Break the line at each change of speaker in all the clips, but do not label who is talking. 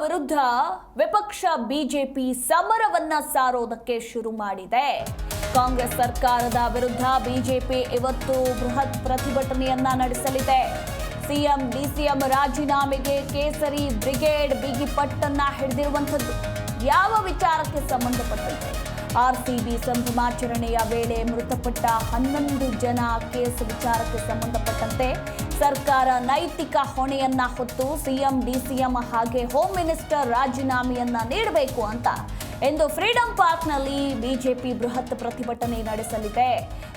ವಿರುದ್ಧ ವಿಪಕ್ಷ ಬಿಜೆಪಿ ಸಮರವನ್ನ ಸಾರೋದಕ್ಕೆ ಶುರು ಮಾಡಿದೆ. ಕಾಂಗ್ರೆಸ್ ಸರ್ಕಾರದ ವಿರುದ್ಧ ಬಿಜೆಪಿ ಇವತ್ತು ಬೃಹತ್ ಪ್ರತಿಭಟನೆಯನ್ನ ನಡೆಸಲಿದೆ. ಸಿಎಂ ಡಿಸಿಎಂ ರಾಜೀನಾಮೆಗೆ ಕೇಸರಿ ಬ್ರಿಗೇಡ್ ಬಿಗಿ ಪಟ್ಟನ್ನ ಹಿಡಿದಿರುವಂಥದ್ದು. ಯಾವ ವಿಚಾರಕ್ಕೆ ಸಂಬಂಧಪಟ್ಟಂತೆ? ಆರ್ಸಿಬಿ ಸಂಭ್ರಮಾಚರಣೆಯ ವೇಳೆ ಮೃತಪಟ್ಟ 11 ಜನ ಕೇಸ್ ವಿಚಾರಕ್ಕೆ ಸಂಬಂಧಪಟ್ಟಂತೆ ಸರ್ಕಾರ ನೈತಿಕ ಹೊಣೆಯನ್ನ ಹೊತ್ತು ಸಿಎಂ ಡಿಸಿಎಂ ಹಾಗೆ ಹೋಮ್ ಮಿನಿಸ್ಟರ್ ರಾಜೀನಾಮೆಯನ್ನ ನೀಡಬೇಕು ಅಂತ ಇಂದು ಫ್ರೀಡಂ ಪಾರ್ಕ್ನಲ್ಲಿ ಬಿಜೆಪಿ ಬೃಹತ್ ಪ್ರತಿಭಟನೆ ನಡೆಸಲಿದೆ.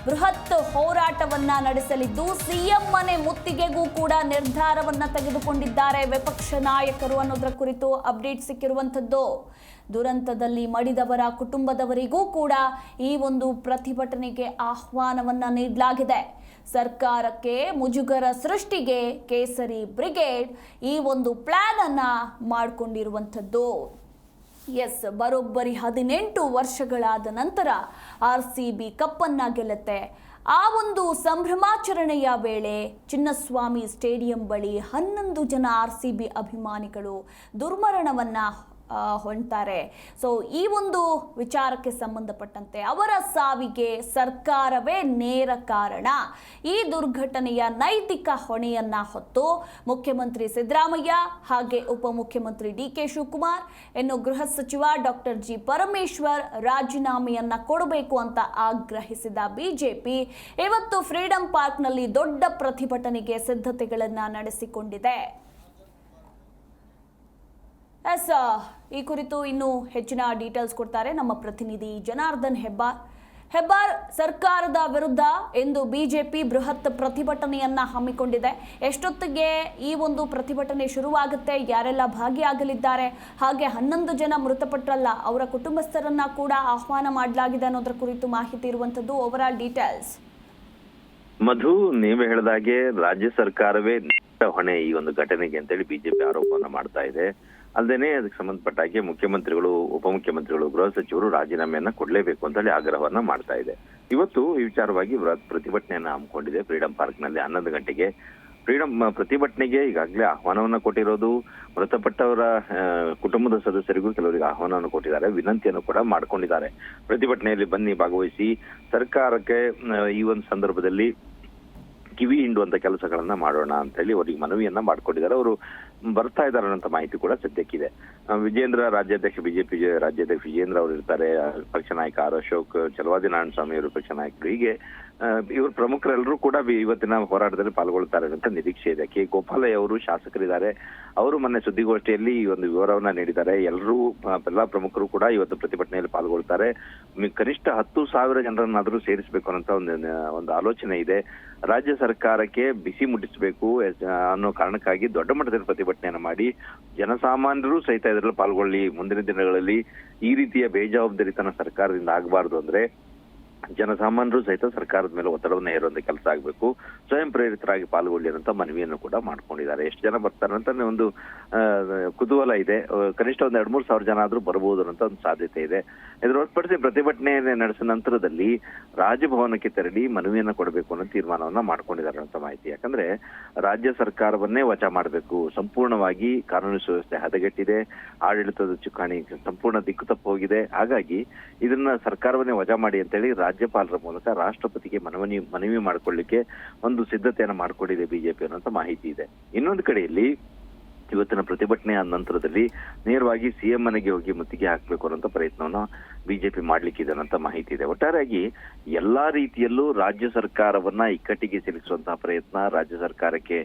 ಬೃಹತ್ ಹೋರಾಟವನ್ನ ನಡೆಸಲಿದ್ದು ಸಿಎಂ ಮನೆ ಮುತ್ತಿಗೆಗೂ ಕೂಡ ನಿರ್ಧಾರವನ್ನ ತೆಗೆದುಕೊಂಡಿದ್ದಾರೆ ವಿಪಕ್ಷ ನಾಯಕರು ಅನ್ನೋದರ ಕುರಿತು ಅಪ್ಡೇಟ್ ಸಿಕ್ಕಿರುವಂಥದ್ದು. ದುರಂತದಲ್ಲಿ ಮಡಿದವರ ಕುಟುಂಬದವರಿಗೂ ಕೂಡ ಈ ಒಂದು ಪ್ರತಿಭಟನೆಗೆ ಆಹ್ವಾನವನ್ನ ನೀಡಲಾಗಿದೆ. ಸರ್ಕಾರಕ್ಕೆ ಮುಜುಗರ ಸೃಷ್ಟಿಗೆ ಕೇಸರಿ ಬ್ರಿಗೇಡ್ ಈ ಒಂದು ಪ್ಲಾನ್ ಅನ್ನ ಮಾಡಿಕೊಂಡಿರುವಂಥದ್ದು. ಎಸ್, ಬರೋಬ್ಬರಿ 18 ವರ್ಷಗಳಾದ ನಂತರ ಆರ್ಸಿಬಿ ಕಪ್ಪನ್ನ ಗೆಲ್ಲುತ್ತೆ. ಆ ಒಂದು ಸಂಭ್ರಮಾಚರಣೆಯ ವೇಳೆ ಚಿನ್ನಸ್ವಾಮಿ ಸ್ಟೇಡಿಯಂ ಬಳಿ 11 ಜನ ಆರ್ಸಿಬಿ ಅಭಿಮಾನಿಗಳು ದುರ್ಮರಣವನ್ನ ಹೊಂದ್ತಾರೆ. ಸೊ ಈ ಒಂದು ವಿಚಾರಕ್ಕೆ ಸಂಬಂಧಪಟ್ಟಂತೆ ಅವರ ಸಾವಿಗೆ ಸರ್ಕಾರವೇ ನೇರ ಕಾರಣ. ಈ ದುರ್ಘಟನೆಯ ನೈತಿಕ ಹೊಣೆಯನ್ನ ಹೊತ್ತು ಮುಖ್ಯಮಂತ್ರಿ ಸಿದ್ದರಾಮಯ್ಯ ಹಾಗೆ ಉಪಮುಖ್ಯಮಂತ್ರಿ ಡಿಕೆ ಶಿವಕುಮಾರ್, ಇನ್ನು ಗೃಹ ಸಚಿವ ಡಾಕ್ಟರ್ ಜಿ ಪರಮೇಶ್ವರ್ ರಾಜೀನಾಮೆಯನ್ನ ಕೊಡಬೇಕು ಅಂತ ಆಗ್ರಹಿಸಿದ ಬಿಜೆಪಿ ಇವತ್ತು ಫ್ರೀಡಂ ಪಾರ್ಕ್ನಲ್ಲಿ ದೊಡ್ಡ ಪ್ರತಿಭಟನೆಗೆ ಸಿದ್ಧತೆಗಳನ್ನ ನಡೆಸಿಕೊಂಡಿದೆ. ಎಸ್, ಈ ಕುರಿತು ಇನ್ನು ಹೆಚ್ಚಿನ ಡೀಟೇಲ್ಸ್ ಕೊಡ್ತಾರೆ ನಮ್ಮ ಪ್ರತಿನಿಧಿ ಜನಾರ್ದನ್ ಹೆಬ್ಬಾರ್. ಸರ್ಕಾರದ ವಿರುದ್ಧ ಇಂದು ಬಿಜೆಪಿ ಬೃಹತ್ ಪ್ರತಿಭಟನೆಯನ್ನ ಹಮ್ಮಿಕೊಂಡಿದೆ. ಎಷ್ಟೊತ್ತಿಗೆ ಈ ಒಂದು ಪ್ರತಿಭಟನೆ ಶುರುವಾಗುತ್ತೆ? ಯಾರೆಲ್ಲ ಭಾಗಿಯಾಗಲಿದ್ದಾರೆ? ಹಾಗೆ 11 ಜನ ಮೃತಪಟ್ಟರಲ್ಲ, ಅವರ ಕುಟುಂಬಸ್ಥರನ್ನ ಕೂಡ ಆಹ್ವಾನ ಮಾಡಲಾಗಿದೆ ಅನ್ನೋದ್ರ ಕುರಿತು ಮಾಹಿತಿ ಇರುವಂತದ್ದು. Overall details.
ಮಧು, ನೀವೇ ಹೇಳಿದಾಗೆ ರಾಜ್ಯ ಸರ್ಕಾರವೇ ಹೊಣೆ ಈ ಒಂದು ಘಟನೆಗೆ ಅಂತೇಳಿ ಬಿಜೆಪಿ ಆರೋಪವನ್ನ ಮಾಡ್ತಾ ಇದೆ. ಅಲ್ಲದೇನೆ ಅದಕ್ಕೆ ಸಂಬಂಧಪಟ್ಟ ಹಾಗೆ ಮುಖ್ಯಮಂತ್ರಿಗಳು, ಉಪಮುಖ್ಯಮಂತ್ರಿಗಳು, ಗೃಹ ಸಚಿವರು ರಾಜೀನಾಮೆಯನ್ನ ಕೊಡ್ಲೇಬೇಕು ಅಂತ ಹೇಳಿ ಆಗ್ರಹವನ್ನ ಮಾಡ್ತಾ ಇದೆ. ಇವತ್ತು ಈ ವಿಚಾರವಾಗಿ ಪ್ರತಿಭಟನೆಯನ್ನ ಹಮ್ಮಿಕೊಂಡಿದೆ ಫ್ರೀಡಂ ಪಾರ್ಕ್ ನಲ್ಲಿ 11 ಗಂಟೆಗೆ. ಫ್ರೀಡಂ ಪ್ರತಿಭಟನೆಗೆ ಈಗಾಗಲೇ ಆಹ್ವಾನವನ್ನ ಕೊಟ್ಟಿರೋದು. ಮೃತಪಟ್ಟವರ ಕುಟುಂಬದ ಸದಸ್ಯರಿಗೂ ಕೆಲವರಿಗೆ ಆಹ್ವಾನವನ್ನು ಕೊಟ್ಟಿದ್ದಾರೆ, ವಿನಂತಿಯನ್ನು ಕೂಡ ಮಾಡ್ಕೊಂಡಿದ್ದಾರೆ. ಪ್ರತಿಭಟನೆಯಲ್ಲಿ ಬನ್ನಿ, ಭಾಗವಹಿಸಿ, ಸರ್ಕಾರಕ್ಕೆ ಈ ಒಂದು ಸಂದರ್ಭದಲ್ಲಿ ಕಿವಿ ಹಿಂಡುವಂತ ಕೆಲಸಗಳನ್ನ ಮಾಡೋಣ ಅಂತ ಹೇಳಿ ಅವರಿಗೆ ಮನವಿಯನ್ನ ಮಾಡ್ಕೊಂಡಿದ್ದಾರೆ. ಅವರು ಬರ್ತಾ ಇದ್ದಾರೆ ಅನ್ನೋ ಮಾಹಿತಿ ಕೂಡ ಸದ್ಯಕ್ಕಿದೆ. ವಿಜೇಂದ್ರ, ರಾಜ್ಯಾಧ್ಯಕ್ಷ, ಬಿಜೆಪಿ ರಾಜ್ಯಾಧ್ಯಕ್ಷ ವಿಜೇಂದ್ರ ಅವರು ಇರ್ತಾರೆ. ಪಕ್ಷ ನಾಯಕ ಆರ್ ಅಶೋಕ್, ಚಲವಾದಿ ನಾರಾಯಣ ಸ್ವಾಮಿ ಅವರು ಪಕ್ಷ ನಾಯಕರು. ಹೀಗೆ ಇವರು ಪ್ರಮುಖರೆಲ್ಲರೂ ಕೂಡ ಇವತ್ತಿನ ಹೋರಾಟದಲ್ಲಿ ಪಾಲ್ಗೊಳ್ತಾರೆ ಅಂತ ನಿರೀಕ್ಷೆ ಇದೆ. ಕೆ ಗೋಪಾಲಯ್ಯ ಅವರು ಶಾಸಕರಿದ್ದಾರೆ. ಅವರು ಮೊನ್ನೆ ಸುದ್ದಿಗೋಷ್ಠಿಯಲ್ಲಿ ಈ ಒಂದು ವಿವರವನ್ನ ನೀಡಿದ್ದಾರೆ. ಎಲ್ಲಾ ಪ್ರಮುಖರು ಕೂಡ ಇವತ್ತು ಪ್ರತಿಭಟನೆಯಲ್ಲಿ ಪಾಲ್ಗೊಳ್ತಾರೆ. ಕನಿಷ್ಠ 10,000 ಜನರನ್ನಾದ್ರೂ ಸೇರಿಸಬೇಕು ಅನ್ನೋ ಒಂದು ಆಲೋಚನೆ ಇದೆ. ರಾಜ್ಯ ಸರ್ಕಾರಕ್ಕೆ ಬಿಸಿ ಮುಟ್ಟಿಸಬೇಕು ಅನ್ನೋ ಕಾರಣಕ್ಕಾಗಿ ದೊಡ್ಡ ಮಟ್ಟದಲ್ಲಿ ಪ್ರತಿಭಟನೆಯನ್ನ ಮಾಡಿ ಜನಸಾಮಾನ್ಯರು ಸಹಿತ ಇದರಲ್ಲಿ ಪಾಲ್ಗೊಳ್ಳಿ. ಮುಂದಿನ ದಿನಗಳಲ್ಲಿ ಈ ರೀತಿಯ ಬೇಜವಾಬ್ದಾರಿತನ ಸರ್ಕಾರದಿಂದ ಆಗಬಾರ್ದು ಅಂದ್ರೆ ಜನಸಾಮಾನ್ಯರು ಸಹಿತ ಸರ್ಕಾರದ ಮೇಲೆ ಒತ್ತಡವನ್ನು ಹೇರುವಂತ ಕೆಲಸ ಆಗಬೇಕು. ಸ್ವಯಂ ಪ್ರೇರಿತರಾಗಿ ಪಾಲ್ಗೊಳ್ಳಿ ಅಂತ ಮನವಿಯನ್ನು ಕೂಡ ಮಾಡ್ಕೊಂಡಿದ್ದಾರೆ. ಎಷ್ಟು ಜನ ಬರ್ತಾರೆ ಅಂತ ಒಂದು ಕುತೂಹಲ ಇದೆ. ಕನಿಷ್ಠ 2-3 ಸಾವಿರ ಜನ ಆದ್ರೂ ಬರಬಹುದು ಅಂತ ಒಂದು ಸಾಧ್ಯತೆ ಇದೆ. ಇದರ ಹೊರತುಪಡಿಸಿ ಪ್ರತಿಭಟನೆ ನಡೆಸಿದ ನಂತರದಲ್ಲಿ ರಾಜಭವನಕ್ಕೆ ತೆರಳಿ ಮನವಿಯನ್ನ ಕೊಡಬೇಕು ಅನ್ನೋ ತೀರ್ಮಾನವನ್ನ ಮಾಡ್ಕೊಂಡಿದ್ದಾರೆ ಅಂತ ಮಾಹಿತಿ. ಯಾಕಂದ್ರೆ ರಾಜ್ಯ ಸರ್ಕಾರವನ್ನೇ ವಜಾ ಮಾಡಬೇಕು. ಸಂಪೂರ್ಣವಾಗಿ ಕಾನೂನು ಸುವ್ಯವಸ್ಥೆ ಹದಗೆಟ್ಟಿದೆ. ಆಡಳಿತದ ಚುಕ್ಕಾಣಿ ಸಂಪೂರ್ಣ ದಿಕ್ಕು ತಪ್ಪು ಹೋಗಿದೆ. ಹಾಗಾಗಿ ಇದನ್ನ ಸರ್ಕಾರವನ್ನೇ ವಜಾ ಮಾಡಿ ಅಂತೇಳಿ ರಾಜ್ಯಪಾಲರ ಮೂಲಕ ರಾಷ್ಟ್ರಪತಿಗೆ ಮನವಿ ಮಾಡಿಕೊಳ್ಳಿಕ್ಕೆ ಒಂದು ಸಿದ್ಧತೆಯನ್ನು ಮಾಡಿಕೊಂಡಿದೆ ಬಿಜೆಪಿ ಅನ್ನೋಂಥ ಮಾಹಿತಿ ಇದೆ. ಇನ್ನೊಂದು ಕಡೆಯಲ್ಲಿ ಇವತ್ತಿನ ಪ್ರತಿಭಟನೆಯ ನಂತರದಲ್ಲಿ ನೇರವಾಗಿ ಸಿಎಂ ಮನೆಗೆ ಹೋಗಿ ಮುತ್ತಿಗೆ ಹಾಕಬೇಕು ಅನ್ನೋ ಪ್ರಯತ್ನವನ್ನ ಬಿಜೆಪಿ ಮಾಡ್ಲಿಕ್ಕಿದೆ ಅನ್ನೋ ಮಾಹಿತಿ ಇದೆ. ಒಟ್ಟಾರೆಯಾಗಿ ಎಲ್ಲಾ ರೀತಿಯಲ್ಲೂ ರಾಜ್ಯ ಸರ್ಕಾರವನ್ನ ಇಕ್ಕಟ್ಟಿಗೆ ಸಿಲುಕಿಸುವಂತಹ ಪ್ರಯತ್ನ, ರಾಜ್ಯ ಸರ್ಕಾರಕ್ಕೆ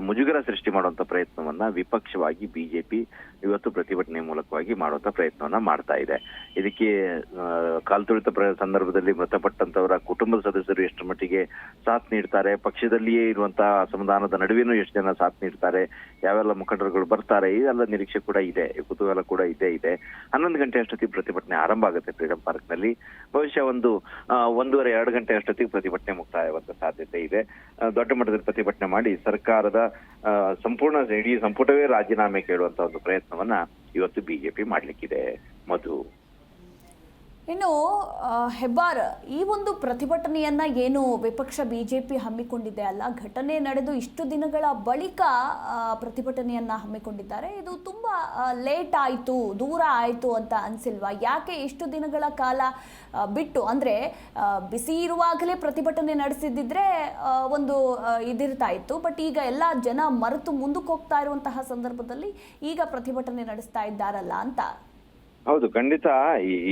ಮುಜುಗರ ಸೃಷ್ಟಿ ಮಾಡುವಂತ ಪ್ರಯತ್ನವನ್ನ ವಿಪಕ್ಷವಾಗಿ ಬಿಜೆಪಿ ಇವತ್ತು ಪ್ರತಿಭಟನೆ ಮೂಲಕವಾಗಿ ಮಾಡುವಂತ ಪ್ರಯತ್ನವನ್ನ ಮಾಡ್ತಾ ಇದೆ. ಇದಕ್ಕೆ ಕಾಲ್ತುಳಿತ ಸಂದರ್ಭದಲ್ಲಿ ಮೃತಪಟ್ಟಂತವರ ಕುಟುಂಬದ ಸದಸ್ಯರು ಎಷ್ಟು ಮಟ್ಟಿಗೆ ಸಾಥ್ ನೀಡ್ತಾರೆ, ಪಕ್ಷದಲ್ಲಿಯೇ ಇರುವಂತಹ ಅಸಮಾಧಾನದ ನಡುವೆನೂ ಎಷ್ಟು ಜನ ಸಾಥ್ ನೀಡ್ತಾರೆ, ಯಾವೆಲ್ಲ ಮುಖಂಡರುಗಳು ಬರ್ತಾರೆ, ಇದೆಲ್ಲ ನಿರೀಕ್ಷೆ ಕೂಡ ಇದೆ, ಕುತೂಹಲ ಕೂಡ ಇದೆ. 11 ಗಂಟೆ ಅಷ್ಟೊತ್ತಿಗೆ ಪ್ರತಿಭಟನೆ ಆರಂಭ ಆಗುತ್ತೆ ಫ್ರೀಡಂ ಪಾರ್ಕ್ ನಲ್ಲಿ. ಬಹುಶಃ 1:30-2 ಗಂಟೆ ಅಷ್ಟೊತ್ತಿಗೆ ಪ್ರತಿಭಟನೆ ಮುಕ್ತಾಯವಾಗುವಂತ ಸಾಧ್ಯತೆ ಇದೆ. ದೊಡ್ಡ ಮಟ್ಟದಲ್ಲಿ ಪ್ರತಿಭಟನೆ ಮಾಡಿ ಸರ್ಕಾರದ ಸಂಪೂರ್ಣ ಇಡೀ ಸಂಪುಟವೇ ರಾಜೀನಾಮೆ ಕೇಳುವಂತ ಒಂದು ಪ್ರಯತ್ನವನ್ನ ಇವತ್ತು ಬಿಜೆಪಿ ಮಾಡ್ಲಿಕ್ಕಿದೆ. ಮಧು,
ಇನ್ನು ಹೆಬ್ಬಾರ್, ಈ ಒಂದು ಪ್ರತಿಭಟನೆಯನ್ನ ಏನು ವಿಪಕ್ಷ ಬಿಜೆಪಿ ಹಮ್ಮಿಕೊಂಡಿದೆ ಅಲ್ಲ, ಘಟನೆ ನಡೆದು ಇಷ್ಟು ದಿನಗಳ ಬಳಿಕ ಪ್ರತಿಭಟನೆಯನ್ನ ಹಮ್ಮಿಕೊಂಡಿದ್ದಾರೆ. ಇದು ತುಂಬಾ ಲೇಟ್ ಆಯಿತು, ದೂರ ಆಯಿತು ಅಂತ ಅನ್ಸಿಲ್ವಾ? ಯಾಕೆ ಇಷ್ಟು ದಿನಗಳ ಕಾಲ ಬಿಟ್ಟು, ಅಂದ್ರೆ ಬಿಸಿ ಇರುವಾಗಲೇ ಪ್ರತಿಭಟನೆ ನಡೆಸಿದ್ರೆ ಒಂದು ಇದಿರ್ತಾ ಇತ್ತು. ಬಟ್ ಈಗ ಎಲ್ಲ ಜನ ಮರೆತು ಮುಂದಕ್ಕೆ ಹೋಗ್ತಾ ಇರುವಂತಹ ಸಂದರ್ಭದಲ್ಲಿ ಈಗ ಪ್ರತಿಭಟನೆ ನಡೆಸ್ತಾ ಇದ್ದಾರಲ್ಲ ಅಂತ.
ಹೌದು, ಖಂಡಿತ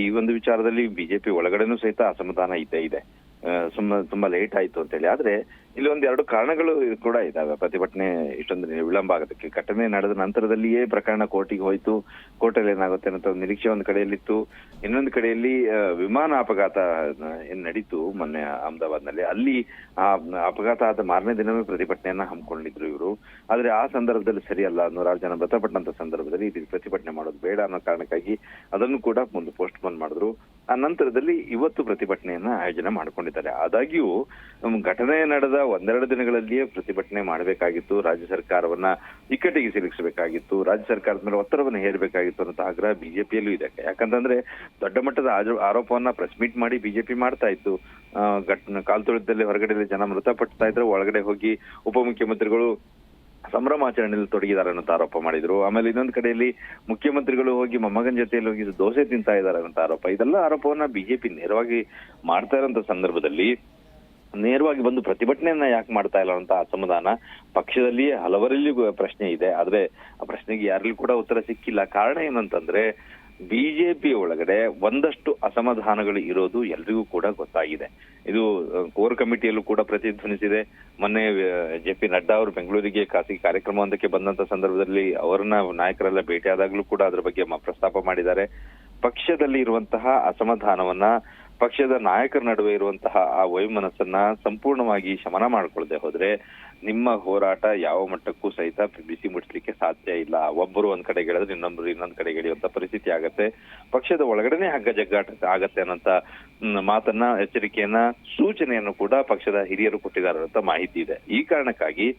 ಈ ಒಂದು ವಿಚಾರದಲ್ಲಿ ಬಿಜೆಪಿ ಒಳಗಡೆನೂ ಸಹಿತ ಅಸಮಾಧಾನ ಇದ್ದೇ ಇದೆ. ತುಂಬಾ ಲೇಟ್ ಆಯ್ತು ಅಂತ ಹೇಳಿ. ಆದ್ರೆ ಇಲ್ಲಿ ಒಂದೆರಡು ಕಾರಣಗಳು ಕೂಡ ಇದಾವೆ ಪ್ರತಿಭಟನೆ ಇಷ್ಟೊಂದು ವಿಳಂಬ ಆಗೋದಕ್ಕೆ. ಘಟನೆ ನಡೆದ ನಂತರದಲ್ಲಿಯೇ ಪ್ರಕರಣ ಕೋರ್ಟಿಗೆ ಹೋಯ್ತು. ಕೋರ್ಟಲ್ಲಿ ಏನಾಗುತ್ತೆ ಅನ್ನೋ ನಿರೀಕ್ಷೆ ಒಂದು ಕಡೆಯಲ್ಲಿತ್ತು. ಇನ್ನೊಂದು ಕಡೆಯಲ್ಲಿ ವಿಮಾನ ಅಪಘಾತ ಏನ್ ನಡೀತು ಮೊನ್ನೆ ಅಹಮದಾಬಾದ್ನಲ್ಲಿ, ಅಲ್ಲಿ ಆ ಅಪಘಾತ ಆದ ಮಾರನೇ ದಿನವೇ ಪ್ರತಿಭಟನೆಯನ್ನ ಹಮ್ಮಿಕೊಂಡಿದ್ರು ಇವರು. ಆದ್ರೆ ಆ ಸಂದರ್ಭದಲ್ಲಿ ಸರಿಯಲ್ಲ, 106 ಜನ ಮೃತಪಟ್ಟಂತ ಸಂದರ್ಭದಲ್ಲಿ ಇದು ಪ್ರತಿಭಟನೆ ಮಾಡೋದು ಬೇಡ ಅನ್ನೋ ಕಾರಣಕ್ಕಾಗಿ ಅದನ್ನು ಕೂಡ ಒಂದು ಪೋಸ್ಟ್ ಪೋನ್ ಮಾಡಿದ್ರು. ಆ ನಂತರದಲ್ಲಿ ಇವತ್ತು ಪ್ರತಿಭಟನೆಯನ್ನ ಆಯೋಜನೆ ಮಾಡ್ಕೊಂಡಿದ್ದಾರೆ. ಆದಾಗ್ಯೂ ಘಟನೆ ನಡೆದ ಒಂದೆರಡು ದಿನಗಳಲ್ಲಿಯೇ ಪ್ರತಿಭಟನೆ ಮಾಡಬೇಕಾಗಿತ್ತು. ರಾಜ್ಯ ಸರ್ಕಾರವನ್ನ ಇಕ್ಕಟ್ಟಿಗೆ ಸಿಲುಕಿಸಬೇಕಾಗಿತ್ತು. ರಾಜ್ಯ ಸರ್ಕಾರದ ಮೇಲೆ ಒತ್ತಡವನ್ನು ಹೇರಬೇಕಾಗಿತ್ತು ಅನ್ನೋ ಆಗ್ರಹ ಬಿಜೆಪಿಯಲ್ಲೂ ಇದೆ. ಯಾಕಂತಂದ್ರೆ ದೊಡ್ಡ ಮಟ್ಟದ ಆರೋಪವನ್ನ ಪ್ರೆಸ್ ಮೀಟ್ ಮಾಡಿ ಬಿಜೆಪಿ ಮಾಡ್ತಾ ಇತ್ತು. ಕಾಲ್ತುಳಿತದಲ್ಲಿ ಹೊರಗಡೆ ಜನ ಮೃತಪಡ್ತಾ ಇದ್ರೆ ಒಳಗಡೆ ಹೋಗಿ ಉಪಮುಖ್ಯಮಂತ್ರಿಗಳು ಸಂಭ್ರಮಾಚರಣೆಯಲ್ಲಿ ತೊಡಗಿದ್ದಾರೆ ಅನ್ನೋ ಆರೋಪ ಮಾಡಿದ್ರು. ಆಮೇಲೆ ಇನ್ನೊಂದು ಕಡೆಯಲ್ಲಿ ಮುಖ್ಯಮಂತ್ರಿಗಳು ಹೋಗಿ ಮೊಮ್ಮಗನ್ ಜೊತೆಯಲ್ಲಿ ಹೋಗಿ ದೋಸೆ ತಿಂತಾ ಇದ್ದಾರೆ ಅನ್ನೋ ಆರೋಪ. ಇದೆಲ್ಲ ಆರೋಪವನ್ನ ಬಿಜೆಪಿ ನೇರವಾಗಿ ಮಾಡ್ತಾ ಇರೋಂತ ಸಂದರ್ಭದಲ್ಲಿ ನೇರವಾಗಿ ಬಂದು ಪ್ರತಿಭಟನೆಯನ್ನ ಯಾಕೆ ಮಾಡ್ತಾ ಇಲ್ಲ ಅಂತ ಅಸಮಾಧಾನ ಪಕ್ಷದಲ್ಲಿ ಹಲವರಲ್ಲಿಯೂ ಪ್ರಶ್ನೆ ಇದೆ. ಆದ್ರೆ ಆ ಪ್ರಶ್ನೆಗೆ ಯಾರಲ್ಲೂ ಕೂಡ ಉತ್ತರ ಸಿಕ್ಕಿಲ್ಲ. ಕಾರಣ ಏನಂತಂದ್ರೆ ಬಿಜೆಪಿ ಒಳಗಡೆ ಒಂದಷ್ಟು ಅಸಮಾಧಾನಗಳು ಇರೋದು ಎಲ್ರಿಗೂ ಕೂಡ ಗೊತ್ತಾಗಿದೆ. ಇದು ಕೋರ್ ಕಮಿಟಿಯಲ್ಲೂ ಕೂಡ ಪ್ರತಿಧ್ವನಿಸಿದೆ. ಮೊನ್ನೆ JP ನಡ್ಡಾ ಅವರು ಬೆಂಗಳೂರಿಗೆ ಖಾಸಗಿ ಕಾರ್ಯಕ್ರಮವೊಂದಕ್ಕೆ ಬಂದಂತ ಸಂದರ್ಭದಲ್ಲಿ ಅವರನ್ನ ನಾಯಕರೆಲ್ಲ ಭೇಟಿಯಾದಾಗ್ಲೂ ಕೂಡ ಅದ್ರ ಬಗ್ಗೆ ಪ್ರಸ್ತಾಪ ಮಾಡಿದ್ದಾರೆ. ಪಕ್ಷದಲ್ಲಿ ಇರುವಂತಹ ಅಸಮಾಧಾನವನ್ನ, ಪಕ್ಷದ ನಾಯಕರ ನಡುವೆ ಇರುವಂತಹ ಆ ವೈಮನಸ್ಸನ್ನ ಸಂಪೂರ್ಣವಾಗಿ ಶಮನ ಮಾಡ್ಕೊಳ್ಳದೆ ಹೋದ್ರೆ ನಿಮ್ಮ ಹೋರಾಟ ಯಾವ ಮಟ್ಟಕ್ಕೂ ಸಹಿತ ಬಿಸಿ ಮುಟ್ಟಿಸ್ಲಿಕ್ಕೆ ಸಾಧ್ಯ ಇಲ್ಲ. ಒಬ್ಬರು ಒಂದ್ ಕಡೆ ಗೆಳೆದ್ರೆ ಇನ್ನೊಂದ್ ಕಡೆ ಗೆಳೆಯುವಂತ ಪರಿಸ್ಥಿತಿ ಆಗತ್ತೆ. ಪಕ್ಷದ ಒಳಗಡೆನೆ ಹಗ್ಗ ಜಗ್ಗಾಟ ಆಗತ್ತೆ ಅನ್ನೋಂತ ಮಾತನ್ನ, ಎಚ್ಚರಿಕೆಯನ್ನ, ಸೂಚನೆಯನ್ನು ಕೂಡ ಪಕ್ಷದ ಹಿರಿಯರು ಕೊಟ್ಟಿದ್ದಾರೆ ಅಂತ ಮಾಹಿತಿ ಇದೆ. ಈ ಕಾರಣಕ್ಕಾಗಿ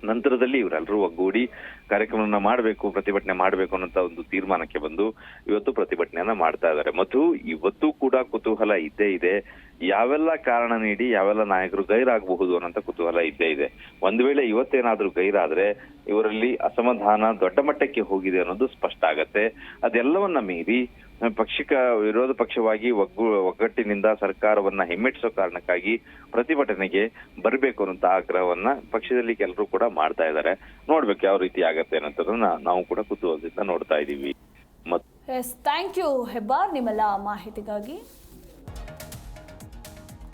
ನಂತರದಲ್ಲಿ ಇವರೆಲ್ಲರೂ ಒಗ್ಗೂಡಿ ಕಾರ್ಯಕ್ರಮವನ್ನ ಮಾಡಬೇಕು, ಪ್ರತಿಭಟನೆ ಮಾಡಬೇಕು ಅನ್ನೋ ಒಂದು ತೀರ್ಮಾನಕ್ಕೆ ಬಂದು ಇವತ್ತು ಪ್ರತಿಭಟನೆಯನ್ನ ಮಾಡ್ತಾ ಇದ್ದಾರೆ. ಮತ್ತು ಇವತ್ತು ಕೂಡ ಕುತೂಹಲ ಇದ್ದೇ ಇದೆ. ಯಾವೆಲ್ಲ ಕಾರಣ ನೀಡಿ ಯಾವೆಲ್ಲ ನಾಯಕರು ಗೈರಾಗಬಹುದು ಅನ್ನೋಂತ ಕುತೂಹಲ ಇದ್ದೇ ಇದೆ. ಒಂದ್ ವೇಳೆ ಇವತ್ತೇನಾದ್ರೂ ಗೈರಾದ್ರೆ ಇವರಲ್ಲಿ ಅಸಮಾಧಾನ ದೊಡ್ಡ ಮಟ್ಟಕ್ಕೆ ಹೋಗಿದೆ ಅನ್ನೋದು ಸ್ಪಷ್ಟ ಆಗತ್ತೆ. ಅದೆಲ್ಲವನ್ನ ಮೀರಿ ವಿರೋಧ ಪಕ್ಷವಾಗಿ ಒಗ್ಗಟ್ಟಿನಿಂದ ಸರ್ಕಾರವನ್ನ ಹಿಮ್ಮೆಟ್ಟಿಸೋ ಕಾರಣಕ್ಕಾಗಿ ಪ್ರತಿಭಟನೆಗೆ ಬರಬೇಕು ಅನ್ನೋ ಆಗ್ರಹವನ್ನ ಪಕ್ಷದಲ್ಲಿ ಕೆಲವರು ಕೂಡ ಮಾಡ್ತಾ ಇದ್ದಾರೆ. ನೋಡ್ಬೇಕು ಯಾವ ರೀತಿ ಆಗತ್ತೆ ಅನ್ನೋದನ್ನ ನಾವು ಕೂಡ ಕುತೂಹಲದಿಂದ ನೋಡ್ತಾ ಇದೀವಿ.
ಥ್ಯಾಂಕ್ ಯು ಹೆಬ್ಬಾರ್, ನಿಮ್ಮೆಲ್ಲ ಮಾಹಿತಿಗಾಗಿ.